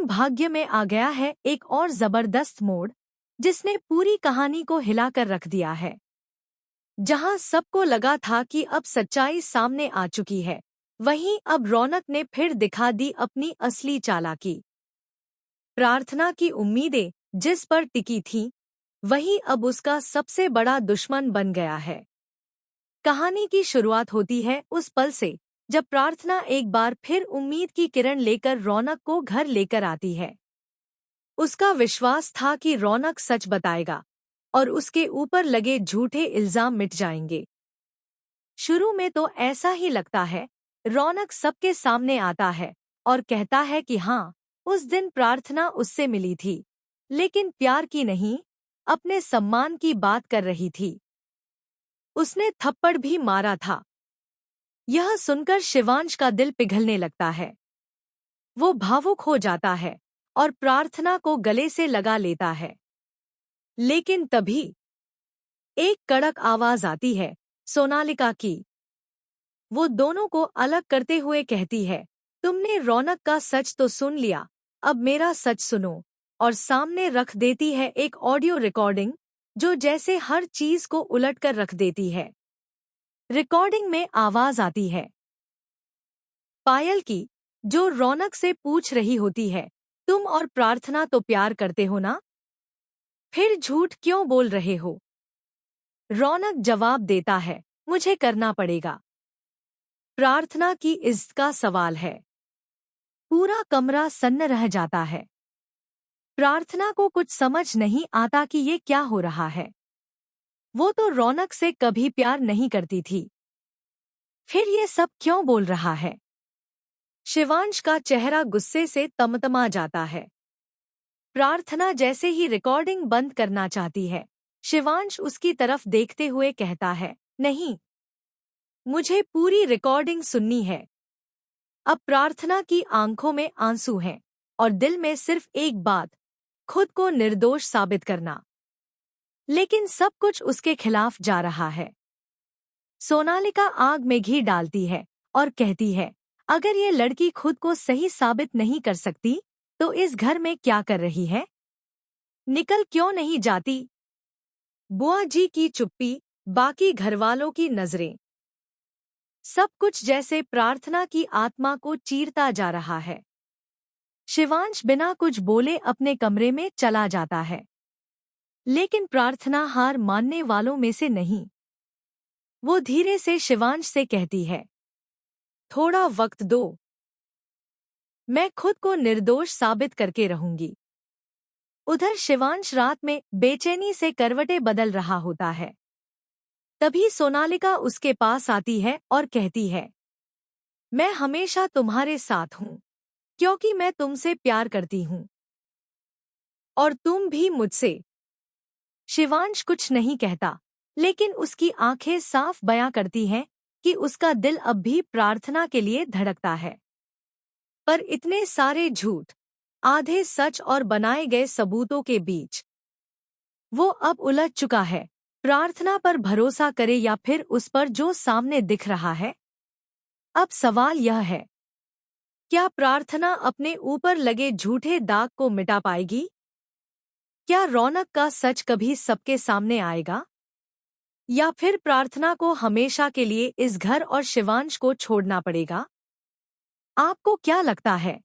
एकदम भाग्य में आ गया है एक और जबरदस्त मोड़, जिसने पूरी कहानी को हिलाकर रख दिया है। जहां सबको लगा था कि अब सच्चाई सामने आ चुकी है, वहीं अब रौनक ने फिर दिखा दी अपनी असली चालाकी। प्रार्थना की उम्मीदें जिस पर टिकी थीं, वही अब उसका सबसे बड़ा दुश्मन बन गया है। कहानी की शुरुआत होती है उस पल से जब प्रार्थना एक बार फिर उम्मीद की किरण लेकर रौनक को घर लेकर आती है। उसका विश्वास था कि रौनक सच बताएगा और उसके ऊपर लगे झूठे इल्जाम मिट जाएंगे। शुरू में तो ऐसा ही लगता है। रौनक सबके सामने आता है और कहता है कि हाँ, उस दिन प्रार्थना उससे मिली थी, लेकिन प्यार की नहीं, अपने सम्मान की बात कर रही थी। उसने थप्पड़ भी मारा था। यह सुनकर शिवांश का दिल पिघलने लगता है। वो भावुक हो जाता है और प्रार्थना को गले से लगा लेता है। लेकिन तभी एक कड़क आवाज आती है, सोनालिका की। वो दोनों को अलग करते हुए कहती है, तुमने रौनक का सच तो सुन लिया, अब मेरा सच सुनो। और सामने रख देती है एक ऑडियो रिकॉर्डिंग, जो जैसे हर चीज को उलटकर रख देती है। रिकॉर्डिंग में आवाज आती है पायल की, जो रौनक से पूछ रही होती है, तुम और प्रार्थना तो प्यार करते हो ना? फिर झूठ क्यों बोल रहे हो? रौनक जवाब देता है, मुझे करना पड़ेगा। प्रार्थना की इसका सवाल है। पूरा कमरा सन्न रह जाता है। प्रार्थना को कुछ समझ नहीं आता कि ये क्या हो रहा है। वो तो रौनक से कभी प्यार नहीं करती थी, फिर ये सब क्यों बोल रहा है? शिवांश का चेहरा गुस्से से तमतमा जाता है। प्रार्थना जैसे ही रिकॉर्डिंग बंद करना चाहती है, शिवांश उसकी तरफ देखते हुए कहता है, नहीं, मुझे पूरी रिकॉर्डिंग सुननी है। अब प्रार्थना की आंखों में आंसू हैं और दिल में सिर्फ एक बात, खुद को निर्दोष साबित करना। लेकिन सब कुछ उसके खिलाफ जा रहा है। सोनालिका आग में घी डालती है और कहती है, अगर ये लड़की खुद को सही साबित नहीं कर सकती, तो इस घर में क्या कर रही है? निकल क्यों नहीं जाती? बुआ जी की चुप्पी, बाकी घरवालों की नजरें, सब कुछ जैसे प्रार्थना की आत्मा को चीरता जा रहा है। शिवांश बिना कुछ बोले अपने कमरे में चला जाता है। लेकिन प्रार्थना हार मानने वालों में से नहीं। वो धीरे से शिवांश से कहती है, थोड़ा वक्त दो, मैं खुद को निर्दोष साबित करके रहूंगी। उधर शिवांश रात में बेचैनी से करवटें बदल रहा होता है। तभी सोनालिका उसके पास आती है और कहती है, मैं हमेशा तुम्हारे साथ हूँ, क्योंकि मैं तुमसे प्यार करती हूँ और तुम भी मुझसे। शिवांश कुछ नहीं कहता, लेकिन उसकी आंखें साफ बयां करती हैं कि उसका दिल अब भी प्रार्थना के लिए धड़कता है। पर इतने सारे झूठ, आधे सच और बनाए गए सबूतों के बीच वो अब उलझ चुका है। प्रार्थना पर भरोसा करे या फिर उस पर जो सामने दिख रहा है? अब सवाल यह है, क्या प्रार्थना अपने ऊपर लगे झूठे दाग को मिटा पाएगी? क्या रौनक का सच कभी सबके सामने आएगा? या फिर प्रार्थना को हमेशा के लिए इस घर और शिवांश को छोड़ना पड़ेगा? आपको क्या लगता है?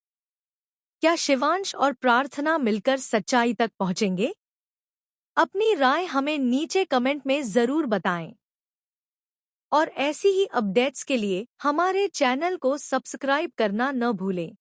क्या शिवांश और प्रार्थना मिलकर सच्चाई तक पहुंचेंगे? अपनी राय हमें नीचे कमेंट में जरूर बताएं। और ऐसी ही अपडेट्स के लिए हमारे चैनल को सब्सक्राइब करना न भूलें।